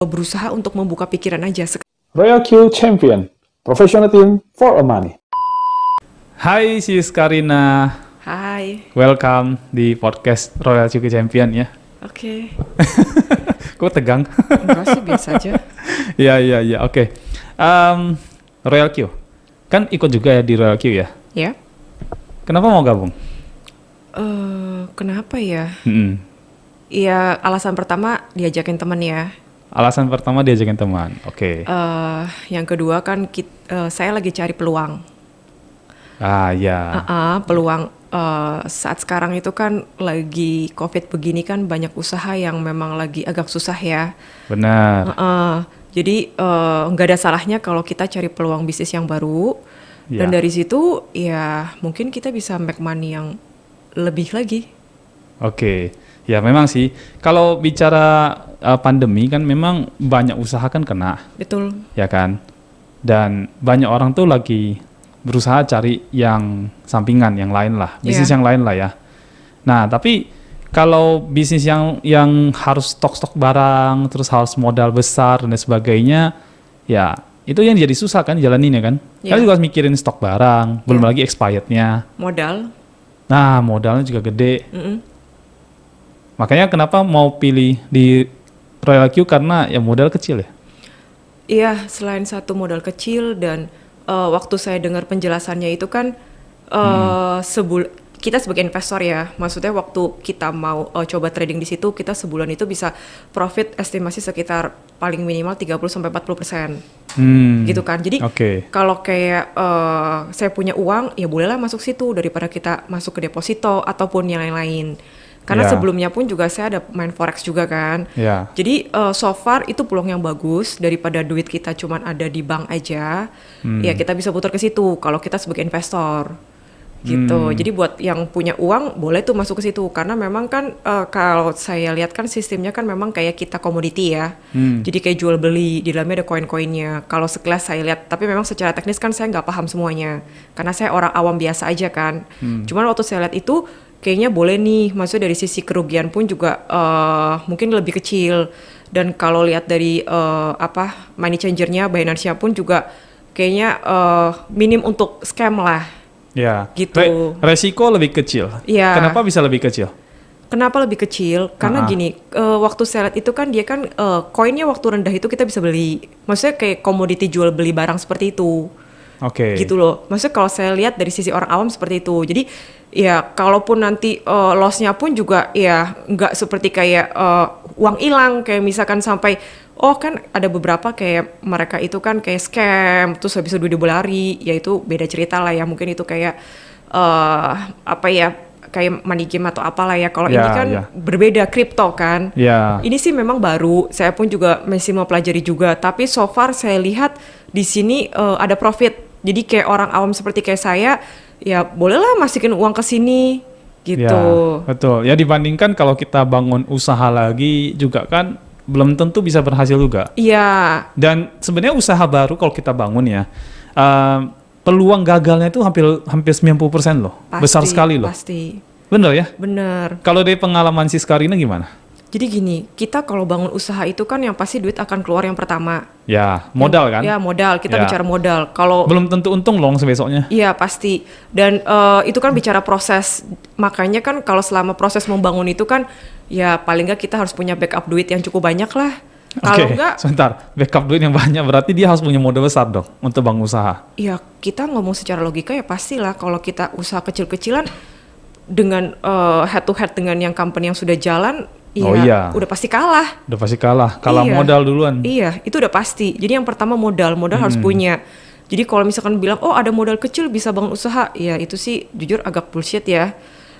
berusaha untuk membuka pikiran aja. Royal Q Champion, professional team for a money. Hai Sis Karina, Hai. welcome di podcast Royal Q Champion ya. Oke. Kok tegang? Enggak sih, biasa aja. Iya, oke. Royal Q, kan ikut juga ya di Royal Q ya? Ya. Kenapa mau gabung? Kenapa ya? Iya, alasan pertama diajakin temen ya. Alasan pertama diajakin teman, oke. Yang kedua kan saya lagi cari peluang. Ya. Peluang saat sekarang itu kan lagi COVID begini kan banyak usaha yang memang lagi agak susah ya. Benar. Jadi nggak ada salahnya kalau kita cari peluang bisnis yang baru. Dan dari situ ya mungkin kita bisa make money yang lebih lagi. Oke. Ya memang sih, kalau bicara pandemi kan memang banyak usaha kan kena. Betul. Ya kan? Dan banyak orang tuh lagi berusaha cari yang sampingan, yang lain lah. Bisnis yang lain lah ya. Nah, tapi kalau bisnis yang harus stok barang, terus harus modal besar dan sebagainya, ya itu yang jadi susah kan jalaninnya kan. Kalian juga harus mikirin stok barang, belum lagi expirednya. Modal. Nah, modalnya juga gede. Makanya kenapa mau pilih di Royal Q karena ya modal kecil ya? Iya, selain satu modal kecil dan waktu saya dengar penjelasannya itu kan kita sebagai investor ya, maksudnya waktu kita mau coba trading di situ, kita sebulan itu bisa profit estimasi sekitar paling minimal 30-40%. Gitu kan. Jadi kalau kayak saya punya uang, ya bolehlah masuk situ daripada kita masuk ke deposito ataupun yang lain-lain. Karena sebelumnya pun juga saya ada main forex juga kan. Jadi so far itu peluang yang bagus daripada duit kita cuman ada di bank aja. Ya kita bisa putar ke situ kalau kita sebagai investor. Gitu. Jadi buat yang punya uang boleh tuh masuk ke situ karena memang kan kalau saya lihat kan sistemnya kan memang kayak kita komoditi ya. Jadi kayak jual beli, di dalamnya ada koin-koinnya. Kalau sekelas saya lihat, tapi memang secara teknis kan saya nggak paham semuanya. Karena saya orang awam biasa aja kan. Cuman waktu saya lihat itu kayaknya boleh nih, maksudnya dari sisi kerugian pun juga mungkin lebih kecil. Dan kalau lihat dari money changernya, Binance-nya pun juga kayaknya minim untuk scam lah. Ya, gitu. Resiko lebih kecil. Ya. Kenapa bisa lebih kecil? Kenapa lebih kecil? Karena gini, waktu saya lihat itu kan dia kan koinnya waktu rendah itu kita bisa beli. Maksudnya kayak komoditi jual beli barang seperti itu. Gitu loh. Maksudnya kalau saya lihat dari sisi orang awam seperti itu. Jadi ya kalaupun nanti loss-nya pun juga ya nggak seperti kayak uang hilang kayak misalkan sampai kan ada beberapa kayak mereka itu kan kayak scam terus habis itu dia lari, ya itu beda cerita lah ya, mungkin itu kayak kayak money game atau apalah ya. Kalau ini kan berbeda, kripto kan. Ini sih memang baru, saya pun juga masih mau pelajari juga, tapi so far saya lihat di sini ada profit. Jadi kayak orang awam seperti kayak saya, ya bolehlah masukin uang ke sini gitu. Ya, betul. Ya dibandingkan kalau kita bangun usaha lagi juga kan belum tentu bisa berhasil juga. Iya. Dan sebenarnya usaha baru kalau kita bangun ya, peluang gagalnya itu hampir 90% loh. Besar sekali loh. Pasti. Bener ya? Bener. Kalau dari pengalaman Sis Karina gimana? Jadi gini, kita kalau bangun usaha itu kan yang pasti duit akan keluar yang pertama. Ya, modal kan? Ya, modal. Kita bicara modal. Kalau belum tentu untung loh besoknya. Iya, pasti. Dan itu kan bicara proses. Makanya kan kalau selama proses membangun itu kan ya paling nggak kita harus punya backup duit yang cukup banyak lah. Kalau enggak, sebentar. Backup duit yang banyak berarti dia harus punya modal besar dong untuk bangun usaha. Ya, kita ngomong secara logika ya pastilah kalau kita usaha kecil-kecilan dengan head to head dengan yang company yang sudah jalan, udah pasti kalah. Udah pasti kalah. Modal duluan. Iya, itu udah pasti. Jadi yang pertama modal harus punya. Jadi kalau misalkan bilang, ada modal kecil bisa bangun usaha, ya itu sih jujur agak bullshit ya.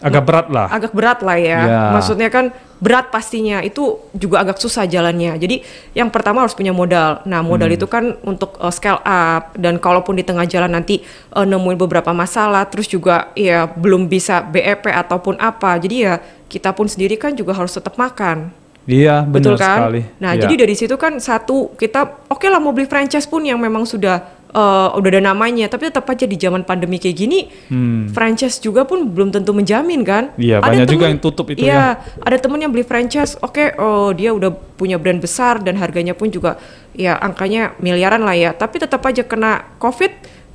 Agak berat lah. Agak berat lah ya. Maksudnya kan berat pastinya, itu juga agak susah jalannya. Jadi yang pertama harus punya modal. Nah modal itu kan untuk scale up, dan kalaupun di tengah jalan nanti nemuin beberapa masalah, terus juga ya belum bisa BEP ataupun apa, jadi ya kita pun sendiri kan juga harus tetap makan. Iya, benar kan? sekali. Nah, jadi dari situ kan satu kita oke lah mau beli franchise pun yang memang sudah udah ada namanya, tapi tetap aja di zaman pandemi kayak gini, franchise juga pun belum tentu menjamin kan. Iya, banyak juga yang tutup itu ya. Ada temen yang beli franchise, dia udah punya brand besar dan harganya pun juga ya angkanya miliaran lah ya, tapi tetap aja kena COVID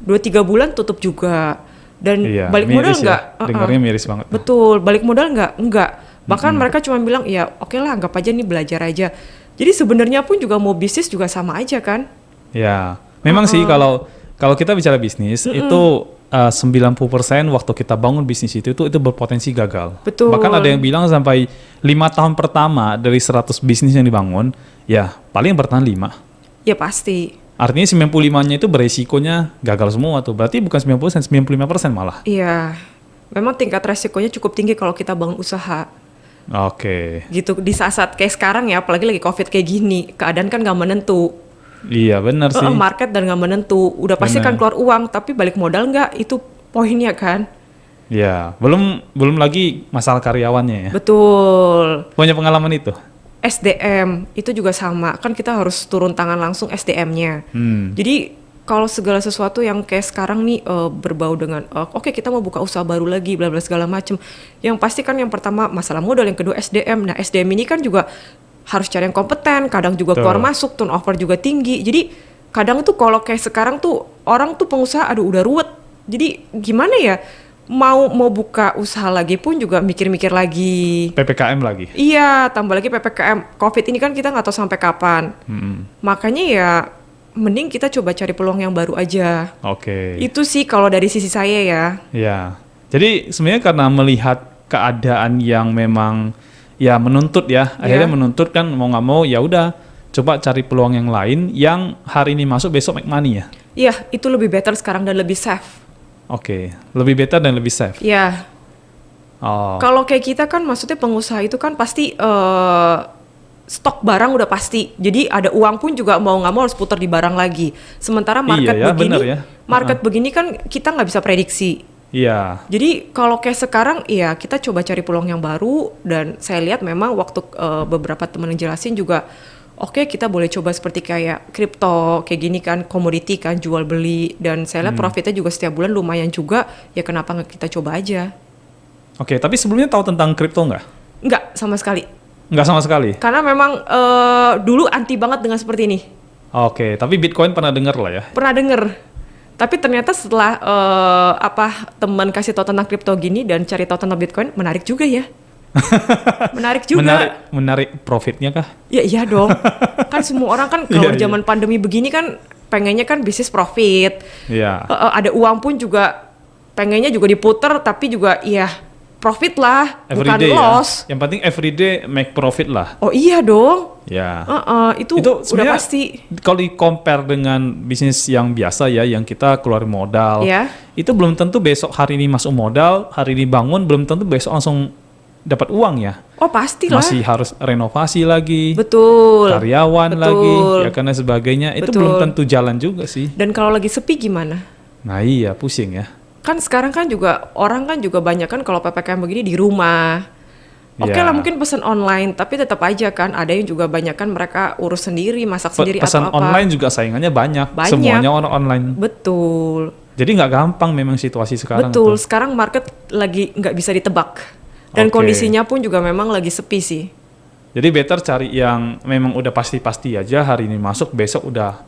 2-3 bulan tutup juga. Dan balik modal nggak? Dengarnya miris banget. Betul, balik modal nggak. Bahkan mereka cuma bilang ya oke lah, anggap aja nih belajar aja. Jadi sebenarnya pun juga mau bisnis juga sama aja kan? Ya. Memang sih kalau kita bicara bisnis itu 90% waktu kita bangun bisnis itu berpotensi gagal. Betul. Bahkan ada yang bilang sampai 5 tahun pertama dari 100 bisnis yang dibangun, ya paling bertahan 5. Ya pasti. Artinya 95-nya itu beresikonya gagal semua tuh. Berarti bukan 90%, 95% malah. Iya. Memang tingkat resikonya cukup tinggi kalau kita bangun usaha. Oke. Gitu di saat-saat kayak sekarang ya, apalagi lagi COVID kayak gini, keadaan kan nggak menentu. Iya benar sih. Market dan nggak menentu, udah pasti kan keluar uang, tapi balik modal nggak, itu poinnya kan. Ya, belum lagi masalah karyawannya ya. Betul. Punya pengalaman itu? SDM itu juga sama, kan kita harus turun tangan langsung SDM-nya. Jadi kalau segala sesuatu yang kayak sekarang nih berbau dengan kita mau buka usaha baru lagi, bla bla segala macem. Yang pasti kan yang pertama masalah modal, yang kedua SDM. Nah SDM ini kan juga harus cari yang kompeten, kadang juga keluar masuk, turnover juga tinggi. Jadi kadang tuh kalau kayak sekarang tuh orang tuh pengusaha udah ruwet. Jadi gimana ya, mau buka usaha lagi pun juga mikir-mikir lagi. PPKM lagi? Iya, tambah lagi PPKM. COVID ini kan kita nggak tahu sampai kapan. Makanya ya mending kita coba cari peluang yang baru aja. Oke. Itu sih kalau dari sisi saya ya. Iya. Jadi sebenarnya karena melihat keadaan yang memang ya menuntut ya, akhirnya menuntut kan mau nggak mau ya udah coba cari peluang yang lain yang hari ini masuk besok make money ya. Iya, itu lebih better sekarang dan lebih safe. Oke, lebih better dan lebih safe. Iya. Oh. Kalau kayak kita kan maksudnya pengusaha itu kan pasti stok barang udah pasti. Jadi ada uang pun juga mau nggak mau harus putar di barang lagi. Sementara market market begini kan kita nggak bisa prediksi. Iya. Jadi kalau kayak sekarang ya kita coba cari peluang yang baru, dan saya lihat memang waktu beberapa teman yang jelasin juga kita boleh coba seperti kayak kripto kayak gini kan, komoditi kan, jual beli, dan saya lihat profitnya juga setiap bulan lumayan juga, ya kenapa nggak kita coba aja. Oke, tapi sebelumnya tahu tentang kripto nggak? Nggak sama sekali. Nggak sama sekali? Karena memang dulu anti banget dengan seperti ini. Oke, tapi Bitcoin pernah dengar lah ya? Pernah dengar. Tapi ternyata setelah teman kasih tahu tentang kripto gini dan cari tahu tentang Bitcoin, menarik juga ya. Menarik juga. Menarik profitnya kah? Ya iya dong. Kan semua orang kan kalau zaman pandemi begini kan pengennya kan bisnis profit. Iya. Ada uang pun juga pengennya juga diputer, tapi juga profit lah, bukan loss. Yang penting everyday make profit lah. Oh iya dong. Ya. Itu udah pasti. Kalau di-compare dengan bisnis yang biasa ya, yang kita keluar modal, itu belum tentu besok hari ini masuk modal, hari ini bangun, belum tentu besok langsung dapat uang ya. Oh pastilah. Masih harus renovasi lagi. Betul. Karyawan lagi, ya karena sebagainya. Itu belum tentu jalan juga sih. Dan kalau lagi sepi gimana? Nah iya, pusing ya. Kan sekarang kan juga orang kan juga banyak kan kalau PPKM begini di rumah. Oke lah mungkin pesan online, tapi tetap aja kan ada yang juga banyak kan mereka urus sendiri, masak sendiri pesan atau apa. Online juga saingannya banyak. Semuanya orang online. Betul. Jadi nggak gampang memang situasi sekarang. Betul, sekarang market lagi nggak bisa ditebak. Dan kondisinya pun juga memang lagi sepi sih. Jadi better cari yang memang udah pasti-pasti aja, hari ini masuk, besok udah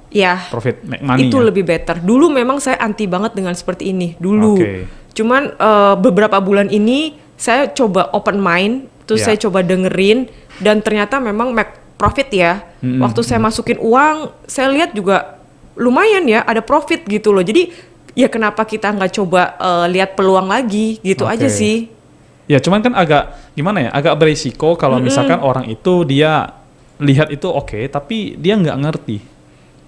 profit make money. Itu lebih better. Dulu memang saya anti banget dengan seperti ini, dulu. Cuman beberapa bulan ini saya coba open mind, terus saya coba dengerin, dan ternyata memang make profit ya. Waktu saya masukin uang, saya lihat juga lumayan ya, ada profit gitu loh. Jadi ya kenapa kita nggak coba lihat peluang lagi gitu aja sih. Ya cuman kan agak gimana ya, agak berisiko kalau misalkan orang itu dia lihat itu tapi dia nggak ngerti.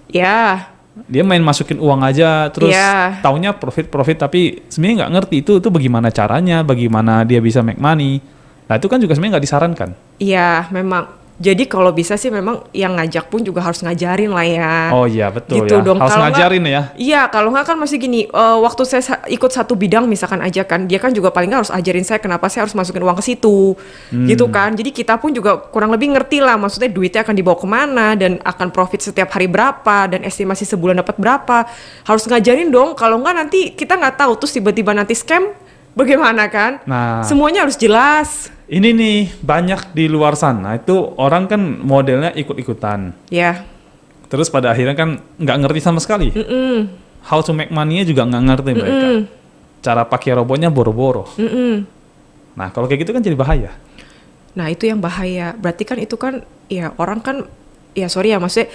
Ya. Dia main masukin uang aja terus taunya profit tapi sebenarnya nggak ngerti itu bagaimana caranya, bagaimana dia bisa make money. Nah itu kan juga sebenarnya nggak disarankan. Iya memang Jadi kalau bisa sih memang yang ngajak pun juga harus ngajarin lah ya. Oh iya betul gitu ya. Dong. Harus Kalo ngajarin ya. Iya, kalau nggak kan masih gini. Waktu saya ikut satu bidang misalkan aja kan, dia kan juga paling nggak harus ajarin saya kenapa saya harus masukin uang ke situ, gitu kan. Jadi kita pun juga kurang lebih ngerti lah. Maksudnya duitnya akan dibawa kemana dan akan profit setiap hari berapa dan estimasi sebulan dapat berapa. Harus ngajarin dong. Kalau nggak nanti kita nggak tahu terus tiba-tiba nanti scam, bagaimana kan? Nah, semuanya harus jelas. Ini nih banyak di luar sana itu orang kan modelnya ikut-ikutan. Ya. Terus pada akhirnya kan nggak ngerti sama sekali. How to make money-nya juga nggak ngerti mereka. Cara pakai robotnya boro-boro. Nah kalau kayak gitu kan jadi bahaya. Nah itu yang bahaya. Berarti kan itu kan ya orang kan ya sorry ya maksudnya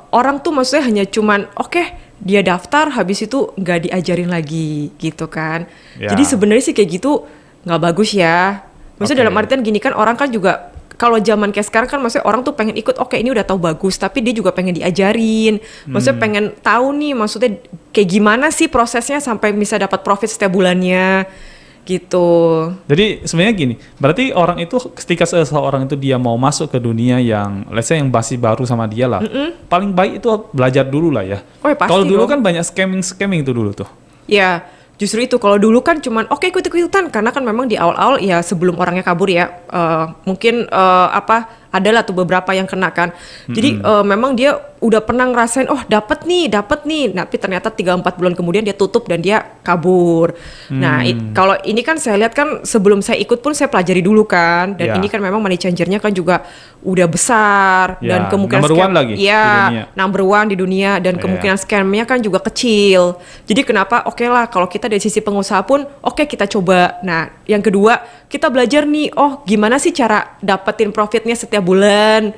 orang tuh maksudnya hanya cuman oke, dia daftar habis itu nggak diajarin lagi gitu kan. Ya. Jadi sebenarnya sih kayak gitu nggak bagus ya. Maksudnya dalam artian gini kan orang kan juga kalau zaman kayak sekarang kan maksudnya orang tuh pengen ikut oke ini udah tahu bagus tapi dia juga pengen diajarin. Maksudnya pengen tahu nih maksudnya kayak gimana sih prosesnya sampai bisa dapat profit setiap bulannya gitu. Jadi sebenarnya gini, berarti orang itu ketika seseorang itu dia mau masuk ke dunia yang let's say yang masih baru sama dia lah. Paling baik itu belajar dulu lah ya. Oh, ya kalau dulu kan banyak scamming itu dulu tuh. Ya. Justru itu kalau dulu kan cuman oke ikut-ikutan karena kan memang di awal-awal ya sebelum orangnya kabur ya mungkin adalah tuh beberapa yang kena kan. Jadi memang dia udah pernah ngerasain dapat nih tapi ternyata 3-4 bulan kemudian dia tutup dan dia kabur. Nah kalau ini kan saya lihat kan sebelum saya ikut pun saya pelajari dulu kan dan ini kan memang money changernya kan juga udah besar dan kemungkinan number one lagi di dunia. Number one di dunia dan kemungkinan scamnya kan juga kecil. Jadi kenapa oke lah kalau kita dari sisi pengusaha pun oke kita coba. Nah yang kedua kita belajar nih gimana sih cara dapetin profitnya setiap bulan.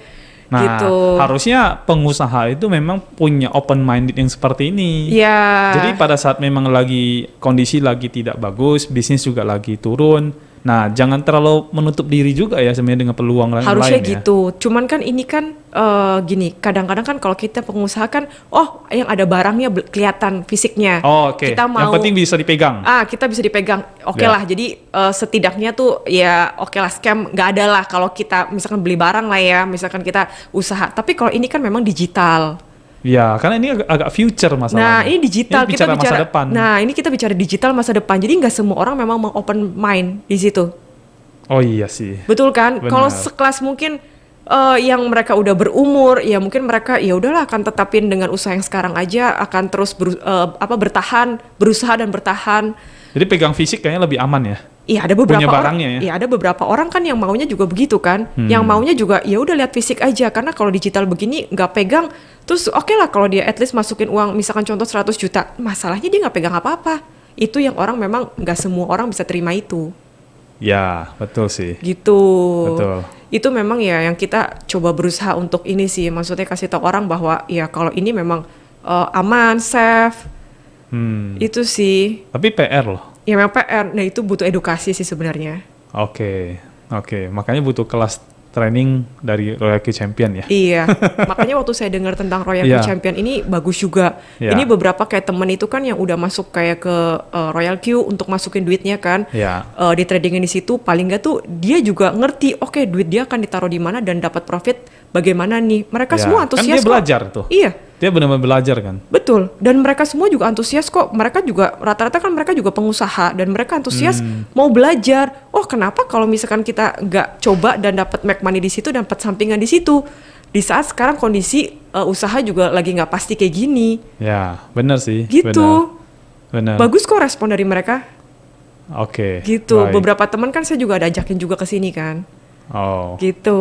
Nah, gitu. Harusnya pengusaha itu memang punya open minded yang seperti ini. Iya. Jadi pada saat memang lagi kondisi lagi tidak bagus, bisnis juga lagi turun. Nah, jangan terlalu menutup diri juga ya sebenarnya dengan peluang lain. Harusnya gitu. Cuman kan ini kan gini, kadang-kadang kan kalau kita pengusaha kan, yang ada barangnya kelihatan fisiknya. Oh, oke. Kita mau, yang penting bisa dipegang. Kita bisa dipegang. Oke lah. Jadi setidaknya tuh ya oke lah scam nggak ada lah kalau kita misalkan beli barang lah ya, misalkan kita usaha. Tapi kalau ini kan memang digital. Ya, karena ini agak future masalahnya. Nah, ini digital. Ini kita bicara masa depan. Nah, ini kita bicara digital masa depan. Jadi nggak semua orang memang mau open mind di situ. Oh iya sih. Betul kan? Kalau sekelas mungkin yang mereka udah berumur, ya mungkin mereka ya udahlah akan tetapin dengan usaha yang sekarang aja, akan terus berusaha dan bertahan. Jadi pegang fisik kayaknya lebih aman ya. Iya ada beberapa orang, ya ada beberapa orang kan yang maunya juga begitu kan, yang maunya juga ya udah lihat fisik aja karena kalau digital begini nggak pegang, terus oke lah kalau dia at least masukin uang misalkan contoh 100 juta, masalahnya dia nggak pegang apa-apa, itu yang orang memang nggak semua orang bisa terima itu. Ya betul sih. Gitu. Betul. Itu memang ya yang kita coba berusaha untuk ini sih, maksudnya kasih tahu orang bahwa ya kalau ini memang aman, safe. Itu sih. Tapi PR loh. Ya memang PR, nah itu butuh edukasi sih sebenarnya. Oke, makanya butuh kelas training dari Royal Q Champion ya. Iya, makanya waktu saya dengar tentang Royal Q Champion ini bagus juga. Ini beberapa kayak temen itu kan yang udah masuk kayak ke Royal Q untuk masukin duitnya kan. Di tradingin di situ paling nggak tuh dia juga ngerti, oke, duit dia akan ditaruh di mana dan dapat profit bagaimana nih. Mereka semua antusias kan dia belajar tuh. Iya. Dia benar-benar belajar kan? Betul, dan mereka semua juga antusias kok. Mereka juga, rata-rata kan mereka juga pengusaha, dan mereka antusias mau belajar. Kenapa kalau misalkan kita nggak coba dan dapat make money di situ, dapat sampingan di situ. Di saat sekarang kondisi usaha juga lagi nggak pasti kayak gini. Ya, benar sih. Gitu. Benar. Bagus kok respon dari mereka. Oke. Gitu, baik. Beberapa teman kan saya juga ada ajakin juga ke sini kan. Oh. Gitu.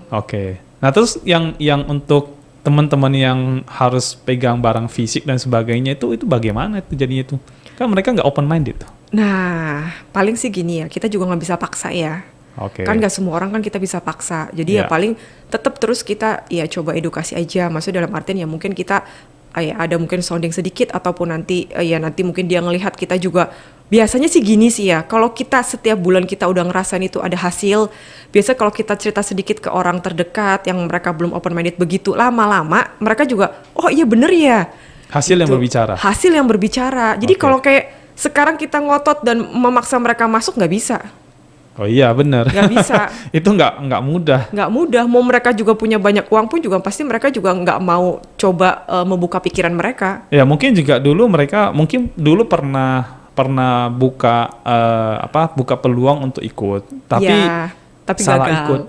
Oke. Nah terus yang untuk teman-teman yang harus pegang barang fisik dan sebagainya itu bagaimana itu jadinya itu? Kan mereka nggak open minded tuh. Nah, paling sih gini ya, kita juga nggak bisa paksa ya. Kan nggak semua orang kan kita bisa paksa. Jadi ya paling tetap terus kita ya coba edukasi aja. Maksudnya dalam artian ya mungkin kita ada mungkin sounding sedikit ataupun nanti mungkin dia ngelihat kita juga. Biasanya sih gini sih ya, kalau kita setiap bulan kita udah ngerasain itu ada hasil, biasa kalau kita cerita sedikit ke orang terdekat yang mereka belum open minded begitu, lama-lama mereka juga, oh iya bener ya. Hasil yang berbicara. Hasil yang berbicara. Jadi kalau kayak sekarang kita ngotot dan memaksa mereka masuk nggak bisa. Oh iya benar. Nggak bisa. Itu nggak mudah. Nggak mudah. Mau mereka juga punya banyak uang pun juga pasti mereka juga nggak mau coba membuka pikiran mereka. Ya mungkin juga dulu mereka pernah buka buka peluang untuk ikut, tapi salah gagal. Ikut,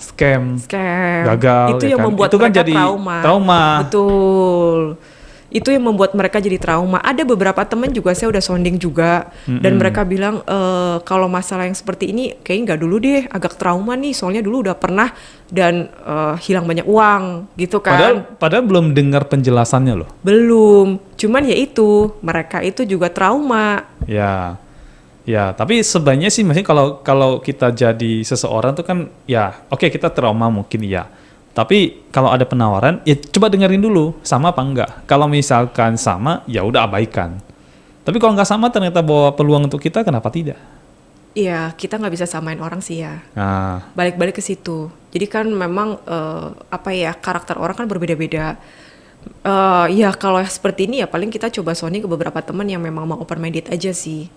scam, gagal. Itu yang membuat itu kan mereka jadi trauma. Betul. Itu yang membuat mereka jadi trauma. Ada beberapa teman juga saya udah sounding juga, dan mereka bilang kalau masalah yang seperti ini kayaknya nggak dulu deh, agak trauma nih, soalnya dulu udah pernah dan hilang banyak uang gitu kan. Padahal belum dengar penjelasannya loh. Belum, cuman ya itu mereka itu juga trauma. Ya, tapi sebenarnya sih maksudnya kalau kita jadi seseorang tuh kan ya oke, kita trauma mungkin ya. Tapi kalau ada penawaran, ya coba dengerin dulu sama apa enggak. Kalau misalkan sama, ya udah abaikan. Tapi kalau nggak sama ternyata bawa peluang untuk kita, kenapa tidak? Iya, kita nggak bisa samain orang sih ya. Balik-balik ke situ. Jadi kan memang karakter orang kan berbeda-beda. Ya kalau seperti ini ya paling kita coba sounding ke beberapa teman yang memang mau open minded aja sih.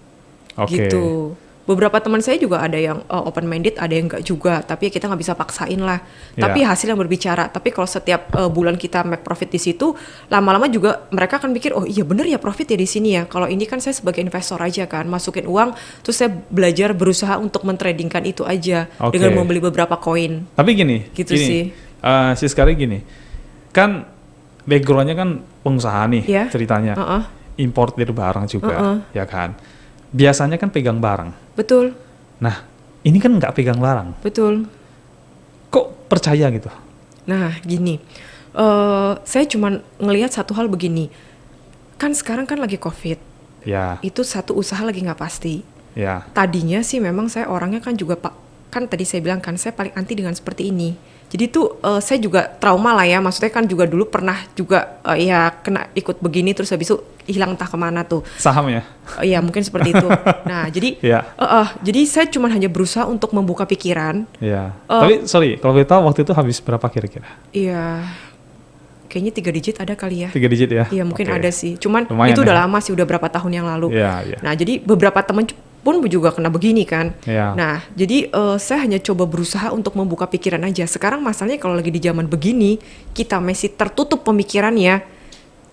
Gitu. Beberapa teman saya juga ada yang open minded, ada yang enggak juga, tapi kita nggak bisa paksain lah. Tapi hasil yang berbicara. Tapi kalau setiap bulan kita make profit di situ, lama-lama juga mereka akan pikir, oh iya bener ya profit ya di sini ya. Kalau ini kan saya sebagai investor aja kan, masukin uang, terus saya belajar berusaha untuk mentradingkan itu aja dengan membeli beberapa koin. Tapi gini sih. Si sekarang gini, kan backgroundnya kan pengusaha nih ceritanya, importir barang juga, ya kan. Biasanya kan pegang barang. Betul. Nah, ini kan nggak pegang barang. Betul. Kok percaya gitu? Nah, gini. Saya cuma ngelihat satu hal begini. Kan sekarang kan lagi COVID. Ya. Itu satu usaha lagi nggak pasti. Ya. Tadinya sih memang saya orangnya kan juga kan tadi saya bilang kan saya paling anti dengan seperti ini. Jadi tuh saya juga trauma lah ya, maksudnya kan juga dulu pernah juga kena ikut begini terus habis itu hilang entah kemana tuh. Saham ya? Iya mungkin seperti itu. Nah jadi jadi saya cuma hanya berusaha untuk membuka pikiran. Iya. Tapi sorry, kalau kita waktu itu habis berapa kira-kira? Iya. Kayaknya 3 digit ada kali ya. 3 digit ya? Iya mungkin ada sih. Cuman lumayan itu udah lama sih, udah berapa tahun yang lalu. Iya. Nah jadi beberapa teman pun juga kena begini kan. Nah jadi saya hanya coba berusaha untuk membuka pikiran aja. Sekarang masalahnya kalau lagi di zaman begini, kita masih tertutup pemikirannya,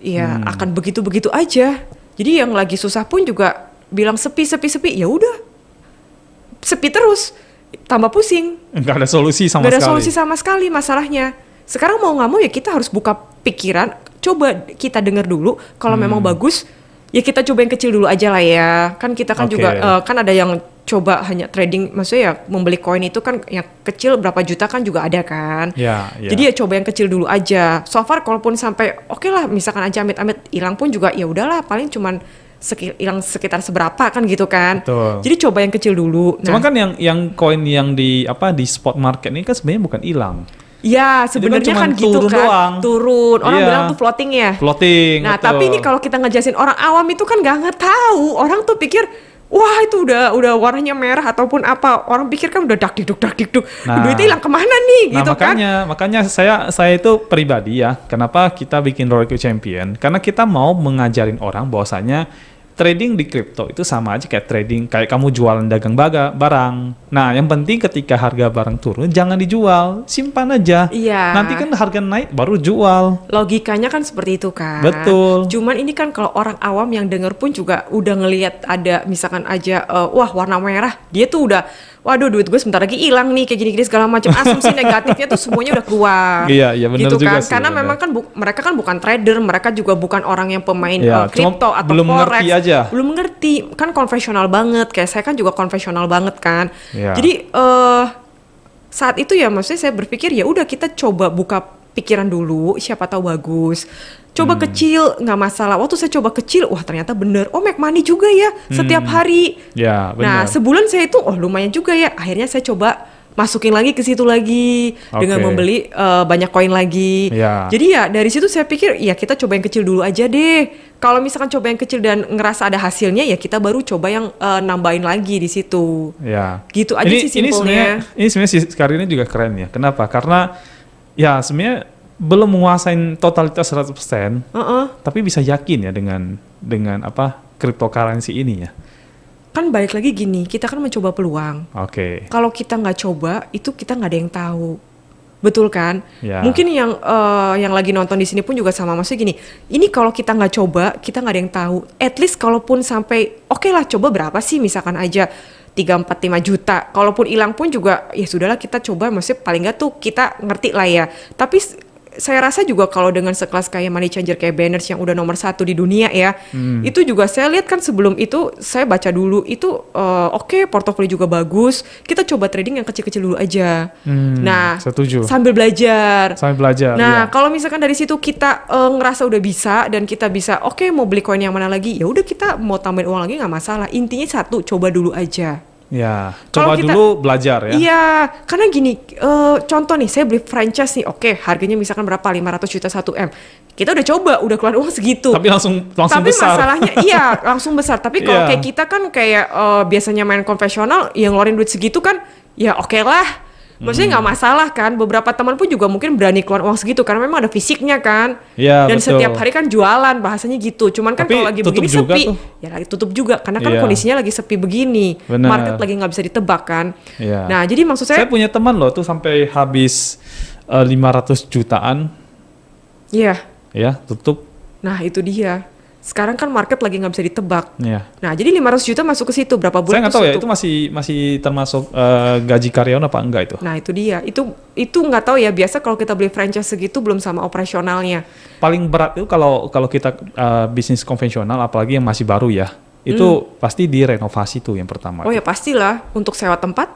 ya akan begitu-begitu aja. Jadi yang lagi susah pun juga bilang sepi, ya udah sepi terus, tambah pusing. Nggak ada solusi sama sekali. Nggak ada solusi sama sekali masalahnya. Sekarang mau nggak mau ya kita harus buka pikiran, coba kita dengar dulu. Kalau memang bagus, ya kita coba yang kecil dulu aja lah ya. Kan kita kan juga kan ada yang coba hanya trading, maksudnya ya membeli koin itu kan yang kecil berapa juta kan juga ada kan. Jadi ya coba yang kecil dulu aja. So far kalaupun sampai oke lah, misalkan aja amit-amit hilang pun juga ya udahlah, paling cuman hilang sekitar seberapa kan gitu kan. Betul. Jadi coba yang kecil dulu. Cuma kan yang koin yang di spot market ini kan sebenarnya bukan hilang. Ya sebenarnya kan gitu kan, turun. Orang bilang tuh floating ya. Floating. Nah betul. Tapi ini kalau kita ngejelasin orang awam itu kan nggak tahu. Orang tuh pikir, wah itu udah warnanya merah ataupun apa. Orang pikir kan udah dak-dikduk. Nah, duitnya hilang kemana nih gitu kan. Makanya saya itu pribadi ya, kenapa kita bikin Royco Champion? Karena kita mau mengajarin orang bahwasanya trading di kripto itu sama aja kayak trading, kayak kamu jualan dagang barang. Nah, yang penting ketika harga barang turun jangan dijual, simpan aja. Iya. Nanti kan harga naik baru jual. Logikanya kan seperti itu kan. Betul. Cuman ini kan kalau orang awam yang denger pun juga udah ngelihat ada misalkan aja wah warna merah, dia tuh udah waduh duit gue sebentar lagi hilang nih kayak gini-gini segala macam, asumsi negatifnya tuh semuanya udah keluar. Iya benar gitu juga kan. sih. Karena memang kan mereka kan bukan trader, mereka juga bukan orang yang pemain kripto atau belum forex. Ngerti aja. Belum ngerti, kan konvensional banget. Kayak saya kan juga konvensional banget kan. Iya. Jadi saat itu ya maksudnya saya berpikir ya udah kita coba buka pikiran dulu, siapa tahu bagus. Coba kecil nggak masalah. Waktu saya coba kecil, wah ternyata bener. Oh make money juga ya setiap hari. Ya, bener. Nah sebulan saya itu, lumayan juga ya. Akhirnya saya coba masukin lagi ke situ lagi dengan membeli banyak koin lagi. Ya. Jadi ya dari situ saya pikir ya kita coba yang kecil dulu aja deh. Kalau misalkan coba yang kecil dan ngerasa ada hasilnya ya kita baru coba yang nambahin lagi di situ. Ya. Gitu aja sih simpelnya. Ini sebenarnya sekarang ini juga keren ya. Kenapa? Karena ya sebenarnya belum menguasain totalitas 100%, tapi bisa yakin ya dengan cryptocurrency ini ya. kan balik lagi gini, kita kan mencoba peluang. Oke. Kalau kita nggak coba, itu kita nggak ada yang tahu. Betul kan? Ya. Mungkin yang lagi nonton di sini pun juga sama, maksudnya gini, ini kalau kita nggak coba, kita nggak ada yang tahu. At least kalaupun sampai, oke lah coba berapa sih, misalkan aja 3, 4, 5 juta. Kalaupun hilang pun juga, ya sudahlah kita coba, maksudnya paling nggak tuh kita ngerti lah ya. Tapi saya rasa juga kalau dengan sekelas kayak Money Changer, kayak Banners yang udah nomor 1 di dunia ya, itu juga saya lihat kan sebelum itu saya baca dulu itu oke, portofolio juga bagus, kita coba trading yang kecil-kecil dulu aja. Nah, setuju. Sambil belajar. Nah, iya. kalau misalkan dari situ kita ngerasa udah bisa dan kita bisa oke, mau beli koin yang mana lagi, ya udah kita mau tambahin uang lagi nggak masalah. Intinya satu, coba dulu aja. Ya, coba dulu belajar ya. Iya, karena gini, contoh nih, saya beli franchise nih, oke, harganya misalkan berapa, 500 juta 1M. Kita udah coba, udah keluar uang segitu. Tapi langsung Tapi besar. masalahnya, iya, langsung besar. Tapi kalau kayak kita kan kayak biasanya main konvensional, yang ngeluarin duit segitu kan, ya oke lah. Maksudnya nggak masalah kan, beberapa teman pun juga mungkin berani keluar uang segitu karena memang ada fisiknya kan. Iya, dan betul. setiap hari kan jualan, bahasanya gitu. Cuman kan kalau lagi begini sepi, ya lagi tutup juga karena kan kondisinya lagi sepi begini. Bener. Market lagi nggak bisa ditebak kan. Iya. Nah, jadi maksud saya punya teman loh tuh sampai habis 500 jutaan. Iya. Ya, tutup. Nah, itu dia. Sekarang kan market lagi nggak bisa ditebak. Iya. Nah, jadi 500 juta masuk ke situ berapa bulan? Saya nggak tahu ya, itu masih termasuk gaji karyawan apa enggak itu? Nah, itu dia. Itu nggak tahu ya. Biasa kalau kita beli franchise segitu belum sama operasionalnya. Paling berat itu kalau kita bisnis konvensional, apalagi yang masih baru ya, itu pasti direnovasi tuh yang pertama. Oh ya pastilah, untuk sewa tempat.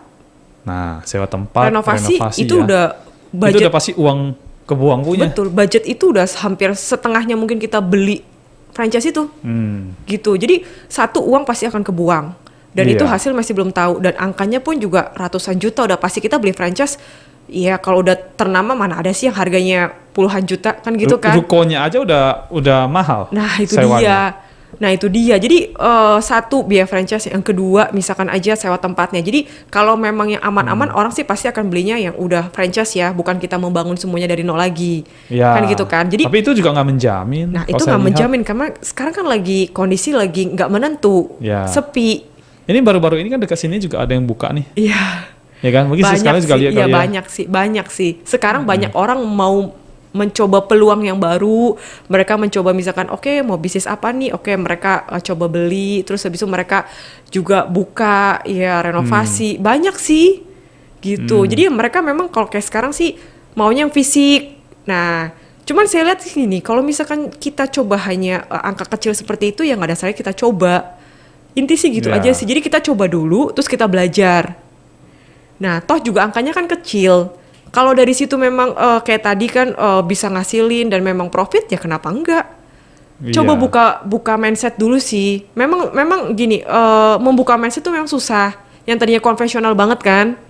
Nah, sewa tempat, renovasi itu ya. udah budget. Itu udah pasti uang kebuang punya. Betul, budget itu udah hampir setengahnya mungkin kita beli franchise itu. Gitu. Jadi satu, uang pasti akan kebuang. Dan itu hasil masih belum tahu. Dan angkanya pun juga ratusan juta udah pasti kita beli franchise. Iya, kalau udah ternama mana ada sih yang harganya puluhan juta kan gitu kan. Rukonya aja udah mahal. Nah, itu sewanya. dia. Nah, itu dia. Jadi satu, biaya franchise. Yang kedua, misalkan aja sewa tempatnya. Jadi kalau memang yang aman-aman, orang sih pasti akan belinya yang udah franchise ya. Bukan kita membangun semuanya dari nol lagi. Ya. Kan gitu kan. Jadi, tapi itu juga nggak menjamin. Nah, itu nggak menjamin. Karena sekarang kan lagi kondisi lagi nggak menentu. Ya. Sepi. Ini baru-baru ini kan dekat sini juga ada yang buka nih. Iya. Ya kan? Mungkin sekali juga lihat. Iya, banyak sih. Sekarang banyak orang mau mencoba peluang yang baru. Mereka mencoba misalkan oke, mau bisnis apa nih, oke, mereka coba beli, terus habis itu mereka juga buka ya renovasi. Banyak sih gitu. Jadi mereka memang kalau kayak sekarang sih maunya yang fisik. Nah, cuman saya lihat sini, kalau misalkan kita coba hanya angka kecil seperti itu, ya nggak ada salahnya kita coba. Inti sih gitu aja sih. Jadi kita coba dulu, terus kita belajar. Nah, toh juga angkanya kan kecil. Kalau dari situ memang kayak tadi kan bisa ngasilin dan memang profit, ya kenapa enggak? Coba buka mindset dulu sih. Memang gini, membuka mindset itu memang susah. Yang tadinya konvensional banget kan.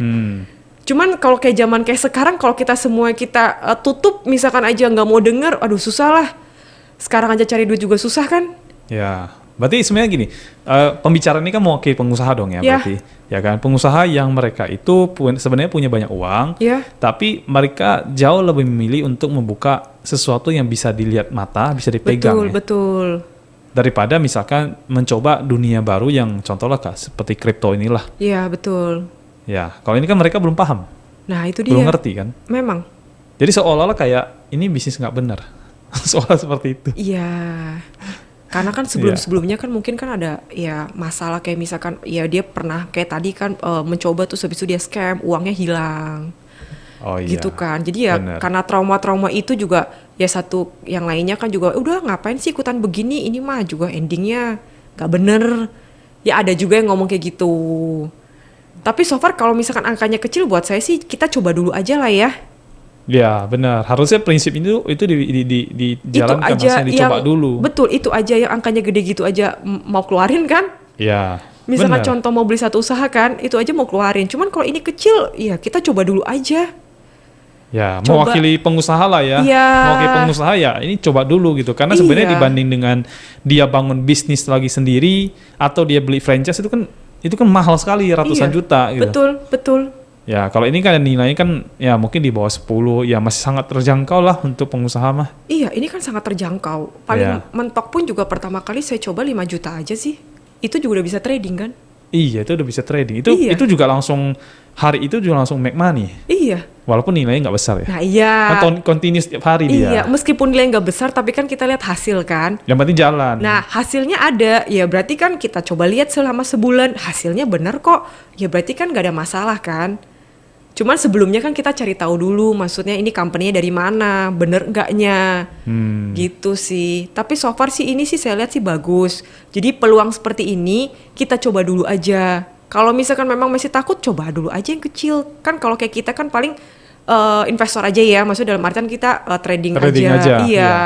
Cuman kalau kayak zaman kayak sekarang, kalau kita semua kita tutup, misalkan aja nggak mau denger, aduh susah lah. Sekarang aja cari duit juga susah kan? Ya. Berarti sebenarnya gini, pembicaraan ini kan mewakili pengusaha dong ya, berarti, ya kan? Pengusaha yang mereka itu sebenarnya punya banyak uang, tapi mereka jauh lebih memilih untuk membuka sesuatu yang bisa dilihat mata, bisa dipegang. Betul. Daripada misalkan mencoba dunia baru yang contohnya seperti kripto inilah. Iya, betul. Ya, kalau ini kan mereka belum paham. Nah, itu dia. Belum ngerti kan? Memang. Jadi seolah-olah kayak ini bisnis nggak benar. Soalnya seperti itu. Iya. Karena kan sebelum-sebelumnya kan mungkin kan ada ya masalah kayak misalkan ya dia pernah kayak tadi kan mencoba tuh habis itu dia scam, uangnya hilang. Oh iya. Gitu kan. Jadi ya karena trauma-trauma itu juga ya satu yang lainnya kan juga udah ngapain sih ikutan begini, ini mah juga endingnya gak bener. Ya ada juga yang ngomong kayak gitu. Tapi so far kalau misalkan angkanya kecil buat saya sih kita coba dulu aja lah ya. Ya benar, harusnya prinsip itu dijalankan, harusnya dicoba dulu. Betul, itu aja yang angkanya gede gitu aja mau keluarin kan? Ya. Misalkan contoh mau beli satu usaha kan, itu aja mau keluarin. Cuman kalau ini kecil, ya kita coba dulu aja. Ya, mewakili pengusaha lah ya. Mewakili pengusaha ya, ini coba dulu gitu. Karena sebenarnya dibanding dengan dia bangun bisnis lagi sendiri atau dia beli franchise itu kan mahal sekali, ratusan juta gitu. Betul. Ya, kalau ini kan nilainya kan ya mungkin di bawah 10, ya masih sangat terjangkau lah untuk pengusaha mah. Iya, ini kan sangat terjangkau. Paling mentok pun juga pertama kali saya coba 5 juta aja sih. Itu juga udah bisa trading kan? Iya, itu udah bisa trading. Itu juga langsung hari itu juga langsung make money. Iya. Walaupun nilainya nggak besar ya. Nah iya. Kan continuous setiap hari dia. Iya, meskipun nilainya nggak besar, tapi kan kita lihat hasil kan. Yang penting jalan. Nah hasilnya ada, ya berarti kan kita coba lihat selama sebulan hasilnya benar kok. Ya berarti kan nggak ada masalah kan. Cuman sebelumnya kan kita cari tahu dulu, maksudnya ini company-nya dari mana, bener enggaknya, gitu sih. Tapi so far sih ini sih saya lihat sih bagus. Jadi peluang seperti ini kita coba dulu aja. Kalau misalkan memang masih takut, coba dulu aja yang kecil. Kan kalau kayak kita kan paling investor aja ya, maksudnya dalam artian kita trading aja. Iya,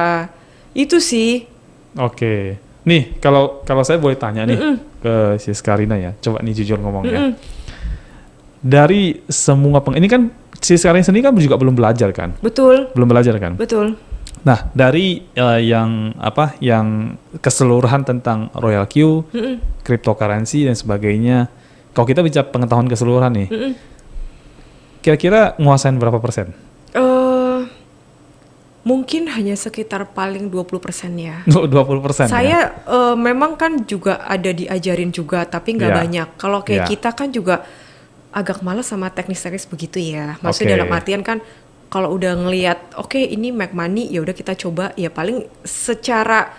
itu sih. Oke. Nih kalau saya boleh tanya nih ke Sis Karina ya, coba nih jujur ngomongnya. Dari semua ini kan si sekarang sendiri kan juga belum belajar kan? Betul. Belum belajar kan? Betul. Nah, dari yang keseluruhan tentang Royal Q, cryptocurrency dan sebagainya, kalau kita bicara pengetahuan keseluruhan nih, kira-kira nguasain berapa persen? Mungkin hanya sekitar paling 20% ya. 20%. Saya memang kan juga ada diajarin juga, tapi nggak banyak. Kalau kayak kita kan juga agak malas sama teknis-teknis begitu ya. Maksudnya dalam artian kan kalau udah ngelihat oke, ini make money, ya udah kita coba, ya paling secara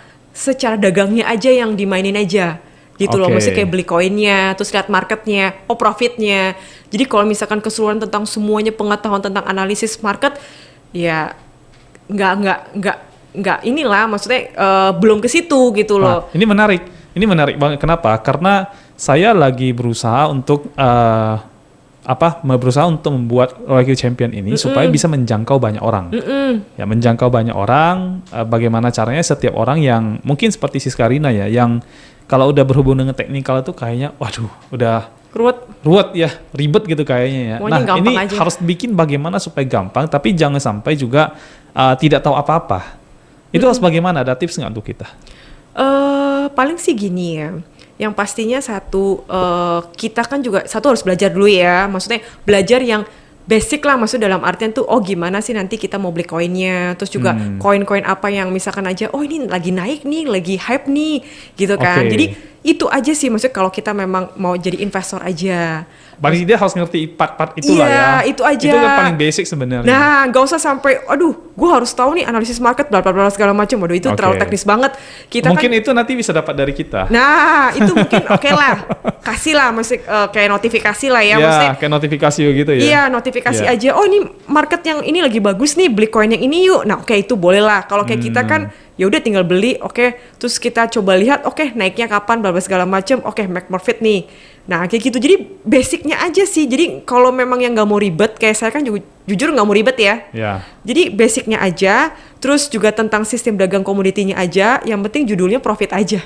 dagangnya aja yang dimainin aja. Gitu loh, maksudnya kayak beli koinnya, terus lihat marketnya, profitnya. Jadi kalau misalkan keseluruhan tentang semuanya pengetahuan tentang analisis market, ya nggak inilah, maksudnya belum ke situ gitu loh. Nah, ini menarik banget. Kenapa? Karena saya lagi berusaha untuk membuat Royal Q Champion ini supaya bisa menjangkau banyak orang. Ya, menjangkau banyak orang, bagaimana caranya setiap orang yang mungkin seperti Sis Karina ya, yang kalau udah berhubung dengan teknikal itu kayaknya waduh, udah ruwet ya, ribet gitu kayaknya ya. Nah, ini aja. Harus bikin bagaimana supaya gampang, tapi jangan sampai juga tidak tahu apa-apa. Itu harus bagaimana? Ada tips nggak untuk kita? Paling sih gini ya. Yang pastinya kita kan juga harus belajar dulu ya, maksudnya belajar yang basic lah, maksud dalam artian tuh gimana sih nanti kita mau beli koinnya, terus juga koin-koin apa yang misalkan aja ini lagi naik nih, lagi hype nih gitu kan. Jadi itu aja sih, maksudnya kalau kita memang mau jadi investor aja. Paling dia harus ngerti part-part itulah ya. Itu aja. Itu kan paling basic sebenarnya. Nah, nggak usah sampai, gue harus tahu nih analisis market, bla bla bla segala macam. Waduh, itu terlalu teknis banget. Mungkin itu nanti bisa dapat dari kita. Nah, itu mungkin lah. Kasih lah, maksudnya kayak notifikasi lah ya. Iya, kayak notifikasi gitu ya. Iya, notifikasi aja. Ini market yang ini lagi bagus nih, beli koin yang ini yuk. Nah, itu boleh lah. Kalau kayak kita kan, ya udah tinggal beli, terus kita coba lihat, naiknya kapan, bla bla segala macam, make profit nih. Nah kayak gitu, jadi basicnya aja sih. Jadi kalau memang yang nggak mau ribet, kayak saya kan jujur nggak mau ribet ya. Jadi basicnya aja, terus juga tentang sistem dagang komoditinya aja. Yang penting judulnya profit aja.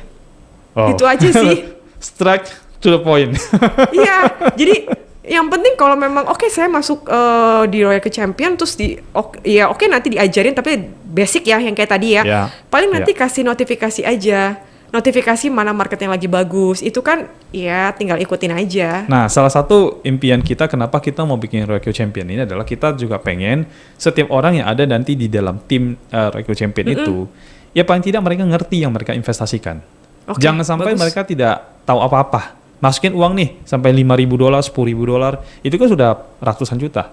Itu aja sih. Straight to the point. Iya, jadi yang penting kalau memang saya masuk di Royal Q Champion, terus nanti diajarin, tapi basic ya yang kayak tadi ya. Paling nanti kasih notifikasi aja. Notifikasi mana market yang lagi bagus, itu kan ya tinggal ikutin aja. Nah, salah satu impian kita kenapa kita mau bikin Royal Q Champion ini adalah kita juga pengen setiap orang yang ada nanti di dalam tim Royal Q Champion itu, ya paling tidak mereka ngerti yang mereka investasikan. Jangan sampai mereka tidak tahu apa-apa. Masukin uang nih sampai $5,000, $10,000, itu kan sudah ratusan juta.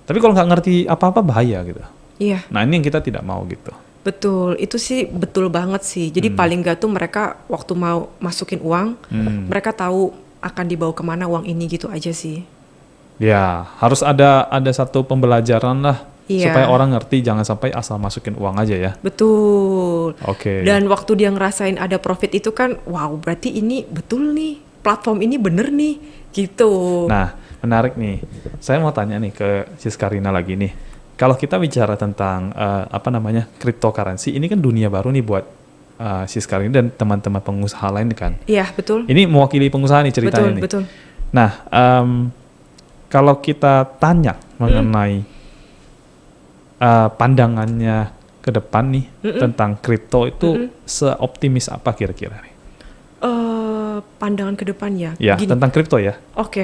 Tapi kalau nggak ngerti apa-apa bahaya gitu. Iya. Nah, ini yang kita tidak mau gitu. Betul, itu sih betul banget sih. Jadi paling gak tuh mereka waktu mau masukin uang, mereka tahu akan dibawa kemana uang ini gitu aja sih. Ya, harus ada satu pembelajaran lah, supaya orang ngerti, jangan sampai asal masukin uang aja ya. Betul. Dan waktu dia ngerasain ada profit itu kan, wow berarti ini betul nih, platform ini bener nih, gitu. Nah, menarik nih. Saya mau tanya nih ke Sis Karina lagi nih. Kalau kita bicara tentang cryptocurrency, ini kan dunia baru nih buat Sis Karina dan teman-teman pengusaha lain kan? Iya, betul. Ini mewakili pengusaha nih ceritanya nih. Betul. Nah, kalau kita tanya mengenai pandangannya ke depan nih tentang kripto itu seoptimis apa kira-kira nih? Pandangan ke depannya. Ya, tentang kripto ya.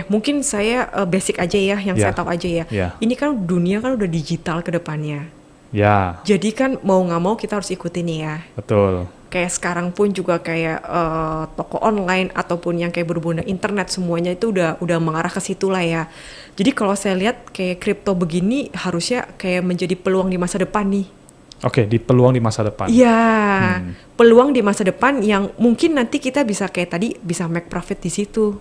Mungkin saya basic aja ya, yang saya tahu aja ya. Ini kan dunia kan udah digital ke depannya. Ya. Jadi kan mau nggak mau kita harus ikutin ya. Betul. kayak sekarang pun juga kayak toko online ataupun yang kayak berhubungan internet, semuanya itu udah mengarah ke situ lah ya. Jadi kalau saya lihat kayak kripto begini harusnya kayak menjadi peluang di masa depan nih. Oke, di peluang di masa depan. Iya, peluang di masa depan yang mungkin nanti kita bisa kayak tadi bisa make profit di situ.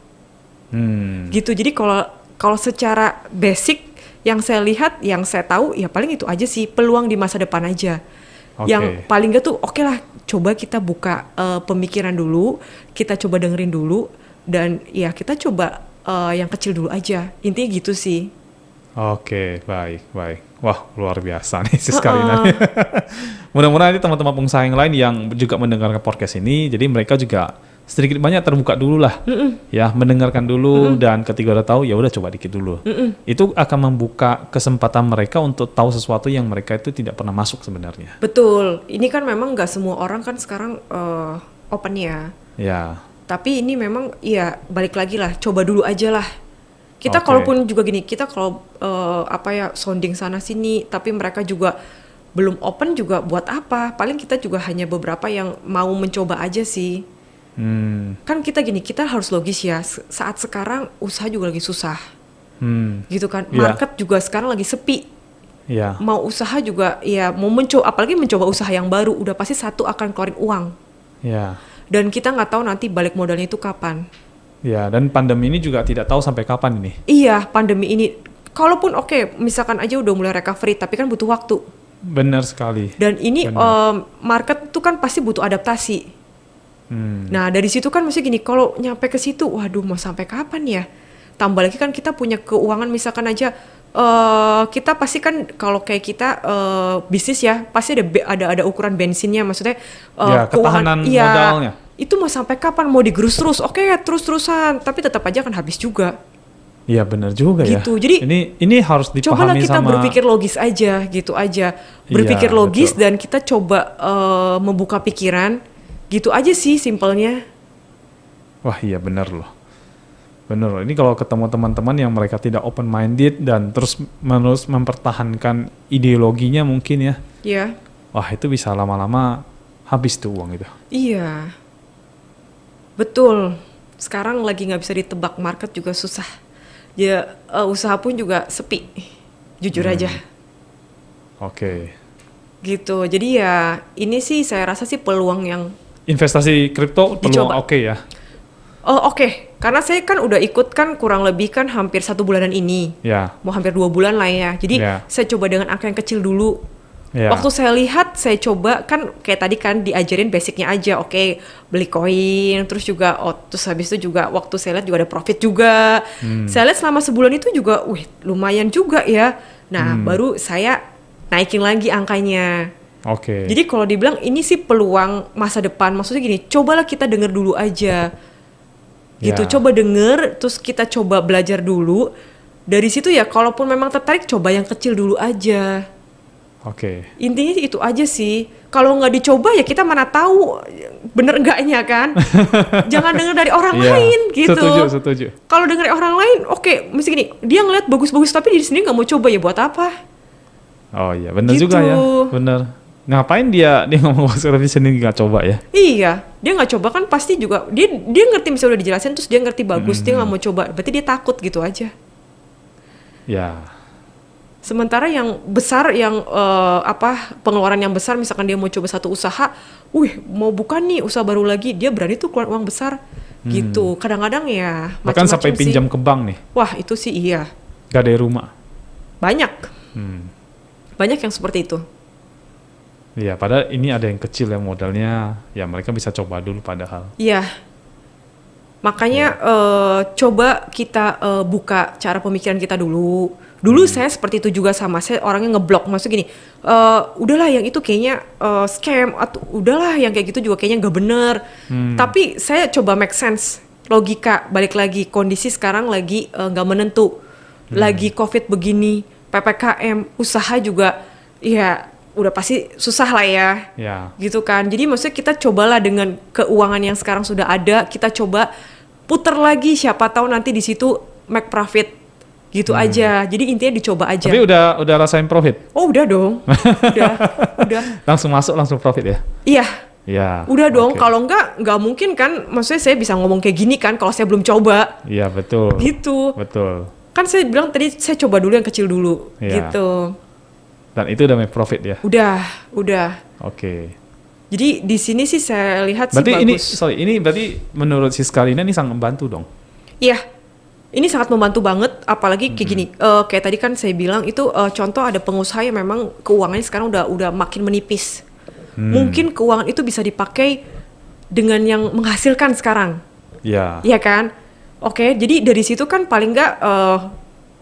Gitu. Jadi kalau secara basic yang saya lihat, yang saya tahu ya paling itu aja sih, peluang di masa depan aja. Yang paling gak tuh oke lah, coba kita buka pemikiran dulu, kita coba dengerin dulu, dan ya kita coba yang kecil dulu aja. Intinya gitu sih. Oke, baik. Wah, luar biasa nih Sis Karina. Mudah-mudahan nanti teman-teman pengusaha yang lain yang juga mendengarkan podcast ini, jadi mereka juga sedikit banyak terbuka dulu lah, ya, mendengarkan dulu, dan ketika udah tahu ya udah coba dikit dulu. Itu akan membuka kesempatan mereka untuk tahu sesuatu yang mereka itu tidak pernah masuk sebenarnya. Betul, ini kan memang nggak semua orang kan sekarang open ya. Ya. Tapi ini memang ya balik lagi lah, coba dulu aja lah. Kita kalaupun juga gini, kita kalau sounding sana sini, tapi mereka juga belum open juga buat apa? Paling kita juga hanya beberapa yang mau mencoba aja sih. Kan kita gini, kita harus logis ya, saat sekarang usaha juga lagi susah, gitu kan, market juga sekarang lagi sepi, mau usaha juga ya mau mencoba, apalagi mencoba usaha yang baru, udah pasti satu akan keluarin uang, dan kita nggak tahu nanti balik modalnya itu kapan. Ya, dan pandemi ini juga tidak tahu sampai kapan ini. Iya, pandemi ini, kalaupun misalkan aja udah mulai recovery, tapi kan butuh waktu. Benar sekali. Dan ini market itu kan pasti butuh adaptasi. Nah dari situ kan mesti gini, kalau nyampe ke situ, waduh mau sampai kapan ya? Tambah lagi kan kita punya keuangan, misalkan aja kita pasti kan kalau kayak kita bisnis ya pasti ada ukuran bensinnya, maksudnya ketahanan modalnya. Itu mau sampai kapan? Mau digerus terus? Oke, terus-terusan, tapi tetap aja akan habis juga. Iya benar juga gitu. Ya. Jadi ini harus dipahami sama. Cobalah kita berpikir logis aja, gitu aja. Berpikir logis betul. Dan kita coba membuka pikiran. Gitu aja sih simpelnya. Wah iya benar loh. Benar loh. Ini kalau ketemu teman-teman yang mereka tidak open minded dan terus menerus mempertahankan ideologinya mungkin ya. Iya. Wah itu bisa lama-lama habis tuh uang itu. Iya. Betul. Sekarang lagi nggak bisa ditebak, market juga susah. Ya usaha pun juga sepi. Jujur aja. Oke. Gitu. Jadi ya ini sih saya rasa sih peluang yang investasi kripto peluang oke ya? Oke. Karena saya kan udah ikut kan kurang lebih kan hampir 1 bulanan ini. Mau hampir 2 bulan lah ya. Jadi saya coba dengan angka yang kecil dulu. Waktu saya lihat, saya coba kan kayak tadi kan diajarin basicnya aja. Oke, beli koin, terus juga terus habis itu juga waktu saya lihat juga ada profit juga. Saya lihat selama sebulan itu juga, lumayan juga ya. Nah, baru saya naikin lagi angkanya. Jadi kalau dibilang ini sih peluang masa depan, maksudnya gini, cobalah kita denger dulu aja, gitu. Coba denger, terus kita coba belajar dulu. Dari situ ya, kalaupun memang tertarik, coba yang kecil dulu aja. Intinya itu aja sih. Kalau nggak dicoba ya kita mana tahu bener enggaknya kan. Jangan denger dari orang lain gitu. Setuju. Kalau denger dari orang lain, mesti gini, dia ngeliat bagus-bagus tapi diri sendiri nggak mau coba, ya buat apa? Oh iya, bener gitu. Juga ya, bener. Ngapain dia ngomong bagus tapi sendiri nggak coba ya? Iya, dia nggak coba kan pasti juga dia ngerti, misalnya udah dijelasin terus dia ngerti bagus, dia nggak mau coba, berarti dia takut gitu aja. Ya. Sementara yang besar, yang pengeluaran yang besar, misalkan dia mau coba satu usaha, mau buka nih usaha baru lagi, dia berani tuh keluar uang besar, gitu. Kadang-kadang ya bahkan sampai pinjam ke bank nih. Wah itu sih iya. Gak dari rumah. Banyak. Banyak yang seperti itu. Iya, padahal ini ada yang kecil yang modalnya, ya mereka bisa coba dulu padahal. Iya. Makanya coba kita buka cara pemikiran kita dulu. Dulu saya seperti itu juga, sama saya orangnya ngeblok, maksud gini, udahlah yang itu kayaknya scam, atau udahlah yang kayak gitu juga kayaknya nggak bener. Tapi saya coba make sense, logika, balik lagi, kondisi sekarang lagi nggak menentu, lagi COVID begini, PPKM, usaha juga, ya udah pasti susah lah ya, gitu kan. Jadi maksudnya kita cobalah dengan keuangan yang sekarang sudah ada, kita coba puter lagi, siapa tahu nanti di situ make profit, gitu aja. Jadi intinya dicoba aja. Tapi udah rasain profit? Oh udah dong, udah. Langsung masuk langsung profit ya? Iya, Ya. Udah dong, kalau nggak mungkin kan, maksudnya saya bisa ngomong kayak gini kan kalau saya belum coba. Iya, betul. Gitu. Betul. Kan saya bilang tadi saya coba dulu yang kecil dulu, gitu. Dan itu udah make profit ya? Udah. Oke. Jadi di sini sih saya lihat berarti sih bagus. Ini berarti menurut Siska Lina ini sangat membantu dong? Iya, ini sangat membantu banget, apalagi kayak gini, kayak tadi kan saya bilang itu contoh ada pengusaha yang memang keuangannya sekarang udah makin menipis. Mungkin keuangan itu bisa dipakai dengan yang menghasilkan sekarang. Iya. Iya kan? Oke, jadi dari situ kan paling nggak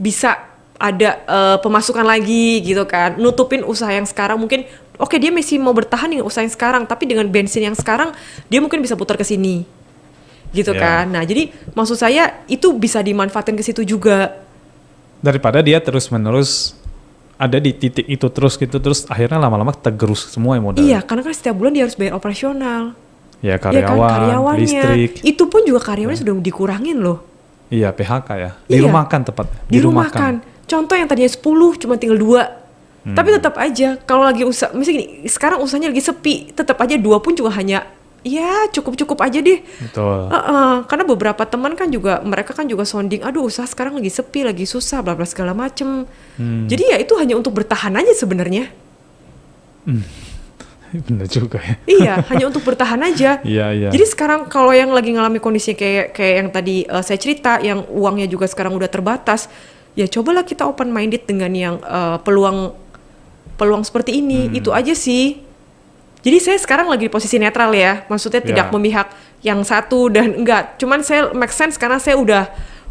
bisa ada pemasukan lagi gitu kan. Nutupin usaha yang sekarang mungkin, oke dia masih mau bertahan dengan usaha yang sekarang, tapi dengan bensin yang sekarang dia mungkin bisa putar ke sini. Gitu kan. Nah, jadi maksud saya itu bisa dimanfaatkan ke situ juga. Daripada dia terus-menerus ada di titik itu terus akhirnya lama-lama tergerus semua yang modal. Iya, karena kan setiap bulan dia harus bayar operasional. Ya, karyawan, listrik. Itu pun juga karyawannya sudah dikurangin loh. Iya, PHK ya. Dirumahkan tepat. Dirumahkan. Contoh yang tadinya 10 cuma tinggal 2. Tapi tetap aja kalau lagi misalnya gini, sekarang usahanya lagi sepi, tetap aja 2 pun juga hanya ya cukup-cukup aja deh. Betul. Karena beberapa teman kan juga, mereka kan juga sounding, aduh usaha sekarang lagi sepi, lagi susah, bla bla segala macem. Jadi ya itu hanya untuk bertahan aja sebenarnya. Bener juga ya. Iya, hanya untuk bertahan aja. Iya. Jadi sekarang kalau yang lagi ngalami kondisi kayak yang tadi saya cerita, yang uangnya juga sekarang udah terbatas, ya cobalah kita open minded dengan yang peluang seperti ini. Itu aja sih. Jadi saya sekarang lagi di posisi netral ya, maksudnya tidak memihak yang satu dan enggak. Cuman saya make sense karena saya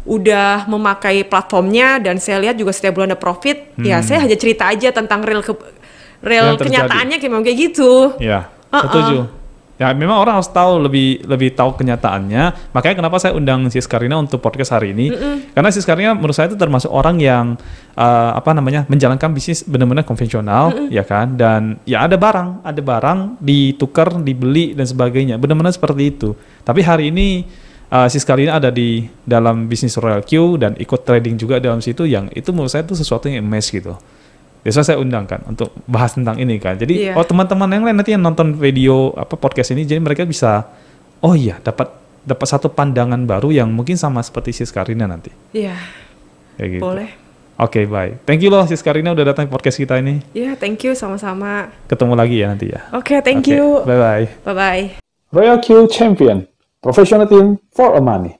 udah memakai platformnya dan saya lihat juga setiap bulan ada profit. Ya saya hanya cerita aja tentang real kenyataannya kayak gitu. Ya, setuju. Ya memang orang harus tahu lebih tahu kenyataannya. Makanya kenapa saya undang Siska Lina untuk podcast hari ini. Karena Siska Lina menurut saya itu termasuk orang yang menjalankan bisnis benar-benar konvensional, ya kan. Dan ya ada barang ditukar, dibeli dan sebagainya. Benar-benar seperti itu. Tapi hari ini Siska Lina ada di dalam bisnis Royal Q dan ikut trading juga dalam situ, yang itu menurut saya itu sesuatu yang emas gitu. Biasa saya undang kan untuk bahas tentang ini kan. Jadi teman-teman yang lain nanti yang nonton video podcast ini, jadi mereka bisa dapat satu pandangan baru yang mungkin sama seperti Siska Lina nanti. Iya. Kayak gitu. Boleh. Oke, baik. Thank you loh Siska Lina udah datang ke podcast kita ini. Iya, thank you sama-sama. Ketemu lagi ya nanti ya. Oke, thank you. Bye bye. Bye bye. Royal Q Champion, professional team for a money.